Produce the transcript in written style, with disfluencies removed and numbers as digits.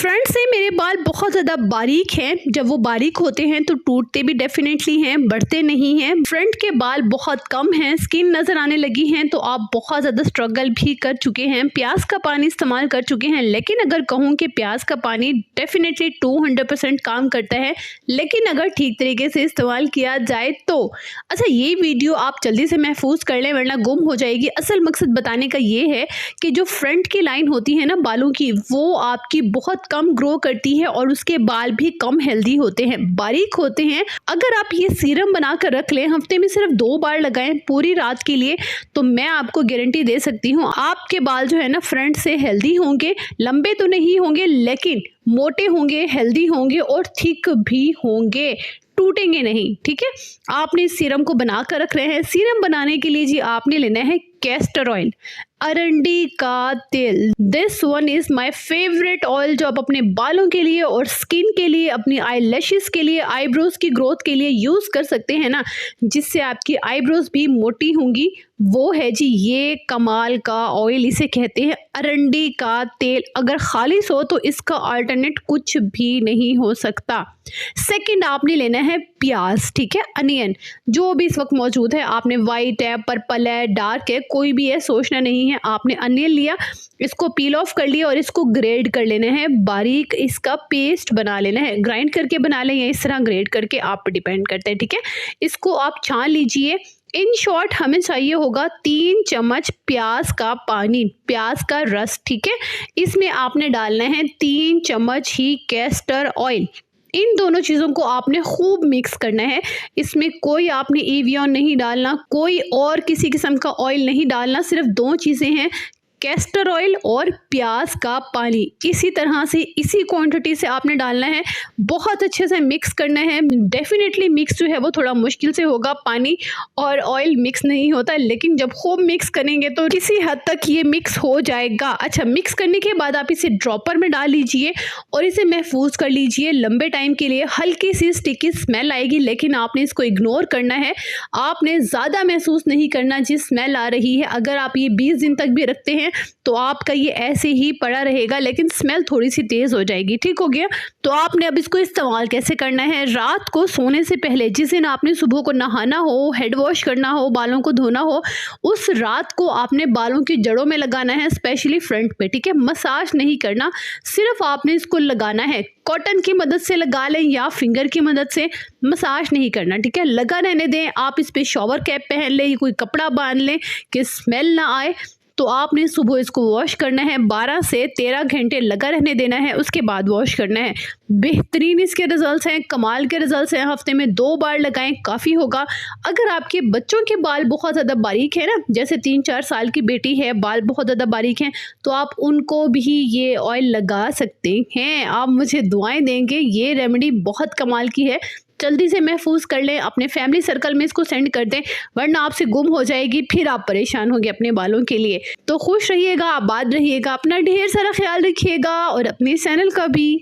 Front से मेरे बाल बहुत ज़्यादा बारीक हैं। जब वो बारीक होते हैं तो टूटते भी डेफिनेटली हैं, बढ़ते नहीं हैं। फ्रंट के बाल बहुत कम हैं, स्किन नज़र आने लगी हैं, तो आप बहुत ज़्यादा स्ट्रगल भी कर चुके हैं, प्याज का पानी इस्तेमाल कर चुके हैं। लेकिन अगर कहूँ कि प्याज का पानी डेफिनेटली 200% काम करता है, लेकिन अगर ठीक तरीके से इस्तेमाल किया जाए तो। अच्छा, ये वीडियो आप जल्दी से महफूज कर लें वरना गुम हो जाएगी। असल मकसद बताने का ये है कि जो फ्रंट की लाइन होती है ना बालों की, वो आपकी बहुत कम ग्रो करती है और उसके बाल भी कम हेल्दी होते हैं, बारीक होते हैं। अगर आप ये सीरम बना कर रख लें, हफ्ते में सिर्फ 2 बार लगाएं पूरी रात के लिए, तो मैं आपको गारंटी दे सकती हूँ आपके बाल जो है ना फ्रंट से हेल्दी होंगे। लंबे तो नहीं होंगे लेकिन मोटे होंगे, हेल्दी होंगे और थिक भी होंगे, टूटेंगे नहीं। ठीक है, आपने इस सीरम को बना कर रख रहे हैं। सीरम बनाने के लिए जी आपने लेना है कैस्टर ऑयल, अरंडी का तेल। This one is my favourite oil, जो आप अपने बालों के लिए और स्किन के लिए, अपनी आई लैशेस के लिए, आईब्रोज की ग्रोथ के लिए यूज कर सकते हैं ना, जिससे आपकी आईब्रोज भी मोटी होंगी। वो है जी ये कमाल का ऑयल, इसे कहते हैं अरंडी का तेल। अगर खालिश हो तो इसका अल्टरनेट कुछ भी नहीं हो सकता। सेकंड, आपने लेना है प्याज। ठीक है, अनियन जो भी इस वक्त मौजूद है, आपने वाइट है, पर्पल है, डार्क है, कोई भी है, सोचना नहीं है। आपने अनियन लिया, इसको पील ऑफ कर लिया और इसको ग्रेड कर लेना है, बारीक इसका पेस्ट बना लेना है। ग्राइंड करके बना लें या इस तरह ग्रेड करके, आप पर डिपेंड करता है। ठीक है, इसको आप छान लीजिए। इन शॉर्ट हमें चाहिए होगा 3 चम्मच प्याज का पानी, प्याज का रस। ठीक है, इसमें आपने डालना है 3 चम्मच ही कैस्टर ऑयल। इन दोनों चीज़ों को आपने खूब मिक्स करना है। इसमें कोई आपने एवियन नहीं डालना, कोई और किसी किस्म का ऑयल नहीं डालना, सिर्फ 2 चीज़ें हैं, कैस्टर ऑयल और प्याज का पानी। इसी तरह से इसी क्वांटिटी से आपने डालना है, बहुत अच्छे से मिक्स करना है। डेफिनेटली मिक्स जो है वो थोड़ा मुश्किल से होगा, पानी और ऑयल मिक्स नहीं होता, लेकिन जब खूब मिक्स करेंगे तो किसी हद तक ये मिक्स हो जाएगा। अच्छा, मिक्स करने के बाद आप इसे ड्रॉपर में डाल लीजिए और इसे महफूज कर लीजिए लंबे टाइम के लिए। हल्की सी स्टिकी स्मेल आएगी, लेकिन आपने इसको इग्नोर करना है, आपने ज़्यादा महसूस नहीं करना जी स्मेल आ रही है। अगर आप ये 20 दिन तक भी रखते हैं तो आपका ये ऐसे ही पड़ा रहेगा, लेकिन स्मेल थोड़ी सी तेज़ हो जाएगी। ठीक हो गया, तो आपने अब इसको इस्तेमाल कैसे करना है। रात को सोने से पहले, जिस दिन आपने सुबह को नहाना हो, हेड वॉश करना हो, बालों को धोना हो, उस रात को आपने बालों की जड़ों में लगाना है, स्पेशली फ्रंट पे। ठीक है, मसाज नहीं करना, सिर्फ आपने इसको लगाना है। कॉटन की मदद से लगा लें या फिंगर की मदद से, मसाज नहीं करना। ठीक है, लगा रहने दें। आप इस पे शॉवर कैप पहन लें या कोई कपड़ा बांध लें कि स्मेल ना आए। तो आपने सुबह इसको वॉश करना है, 12 से 13 घंटे लगा रहने देना है, उसके बाद वॉश करना है। बेहतरीन इसके रिजल्ट्स हैं, कमाल के रिजल्ट्स हैं। हफ्ते में 2 बार लगाएं, काफ़ी होगा। अगर आपके बच्चों के बाल बहुत ज़्यादा बारीक है ना, जैसे 3-4 साल की बेटी है, बाल बहुत ज़्यादा बारीक हैं, तो आप उनको भी ये ऑयल लगा सकते हैं। आप मुझे दुआएं देंगे, ये रेमेडी बहुत कमाल की है। जल्दी से महफूज कर लें, अपने फैमिली सर्कल में इसको सेंड कर दें, वरना आपसे गुम हो जाएगी, फिर आप परेशान होंगे अपने बालों के लिए। तो खुश रहिएगा, आबाद रहिएगा, अपना ढेर सारा ख्याल रखिएगा और अपने चैनल का भी।